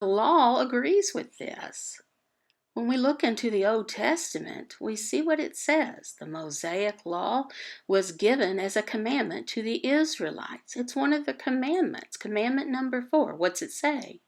The law agrees with this. When we look into the Old Testament, we see what it says. The Mosaic Law was given as a commandment to the Israelites. It's one of the commandments. Commandment number 4. What's it say?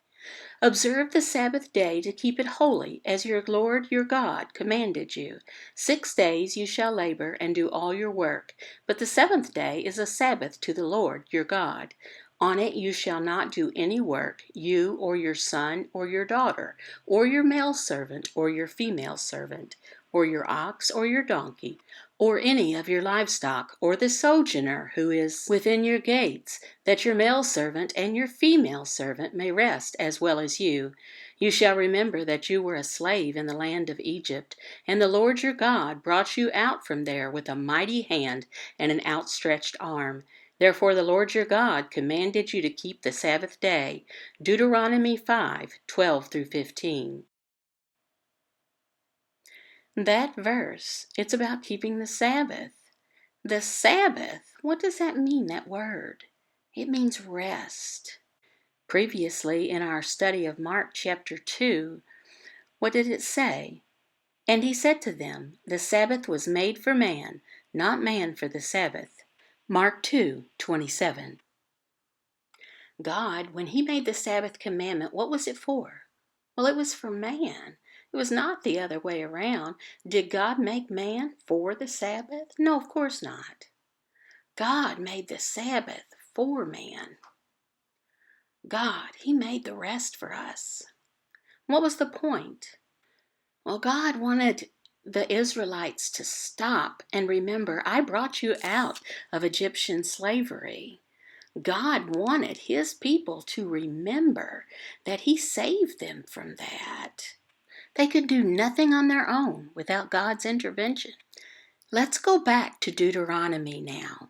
Observe the Sabbath day to keep it holy, as your Lord your God commanded you. 6 days you shall labor and do all your work, but the seventh day is a Sabbath to the Lord your God. On it you shall not do any work, you or your son or your daughter, or your male servant or your female servant, or your ox or your donkey, or any of your livestock, or the sojourner who is within your gates, that your male servant and your female servant may rest as well as you. You shall remember that you were a slave in the land of Egypt, and the Lord your God brought you out from there with a mighty hand and an outstretched arm. Therefore the Lord your God commanded you to keep the Sabbath day. Deuteronomy 5:12-15. That verse, it's about keeping the Sabbath. The Sabbath, what does that mean, that word? It means rest. Previously, in our study of Mark chapter 2, what did it say? And he said to them, the Sabbath was made for man, not man for the Sabbath. Mark 2:27. God, when he made the Sabbath commandment, what was it for? Well, it was for man. It was not the other way around. Did God make man for the Sabbath? No, of course not. God made the Sabbath for man. God, he made the rest for us. What was the point? Well, God wanted the Israelites to stop and remember, I brought you out of Egyptian slavery. God wanted his people to remember that he saved them from that. They could do nothing on their own without God's intervention. Let's go back to Deuteronomy now.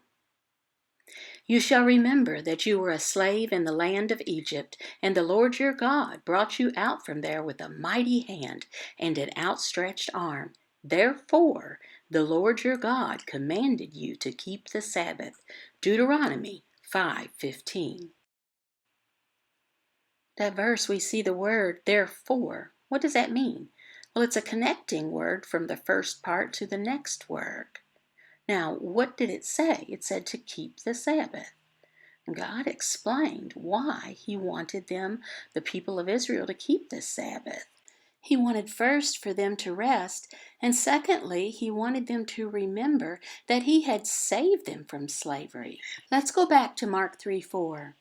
You shall remember that you were a slave in the land of Egypt, and the Lord your God brought you out from there with a mighty hand and an outstretched arm. Therefore, the Lord your God commanded you to keep the Sabbath. Deuteronomy 5:15. That verse, we see the word therefore. What does that mean? Well, it's a connecting word from the first part to the next word. Now, what did it say? It said to keep the Sabbath. God explained why he wanted them, the people of Israel, to keep the Sabbath. He wanted first for them to rest, and secondly, he wanted them to remember that he had saved them from slavery. Let's go back to Mark 3:4.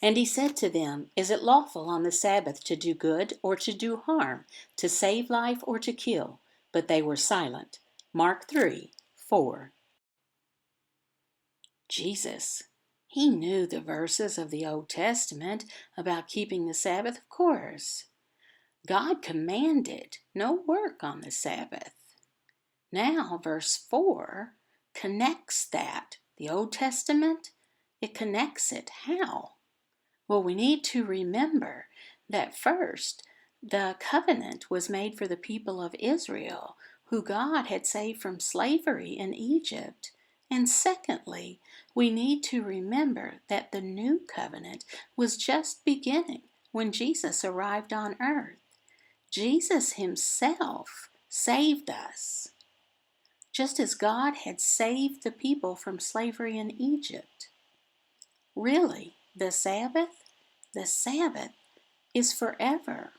And he said to them, is it lawful on the Sabbath to do good or to do harm, to save life or to kill? But they were silent. Mark 3:4. Jesus, he knew the verses of the Old Testament about keeping the Sabbath, of course. God commanded no work on the Sabbath. Now, verse 4 connects that. The Old Testament, it connects it. How? Well, we need to remember that first, the covenant was made for the people of Israel, who God had saved from slavery in Egypt. And secondly, we need to remember that the new covenant was just beginning when Jesus arrived on earth. Jesus himself saved us, just as God had saved the people from slavery in Egypt. Really, the Sabbath? The Sabbath is forever.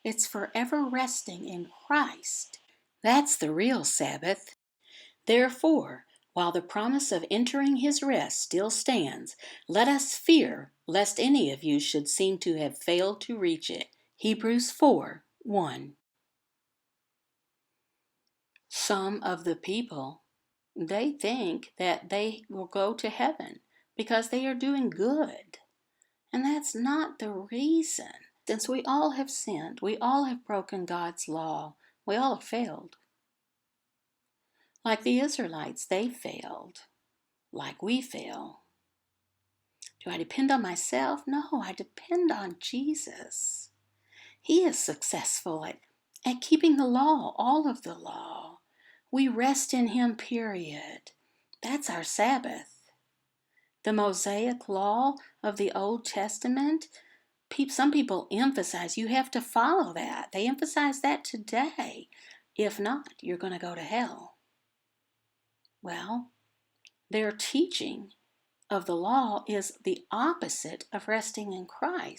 It's forever resting in Christ. That's the real Sabbath. Therefore, while the promise of entering his rest still stands, let us fear lest any of you should seem to have failed to reach it. Hebrews 4:1. Some of the people, they think that they will go to heaven because they are doing good. And that's not the reason. Since we all have sinned, we all have broken God's law, we all have failed. Like the Israelites, they failed. Like we fail. Do I depend on myself? No, I depend on Jesus. He is successful at keeping the law, all of the law. We rest in him, period. That's our Sabbath. The Mosaic law of the Old Testament some people emphasize you have to follow that. They emphasize that today. If not, you're going to go to hell. Well, their teaching of the law is the opposite of resting in Christ.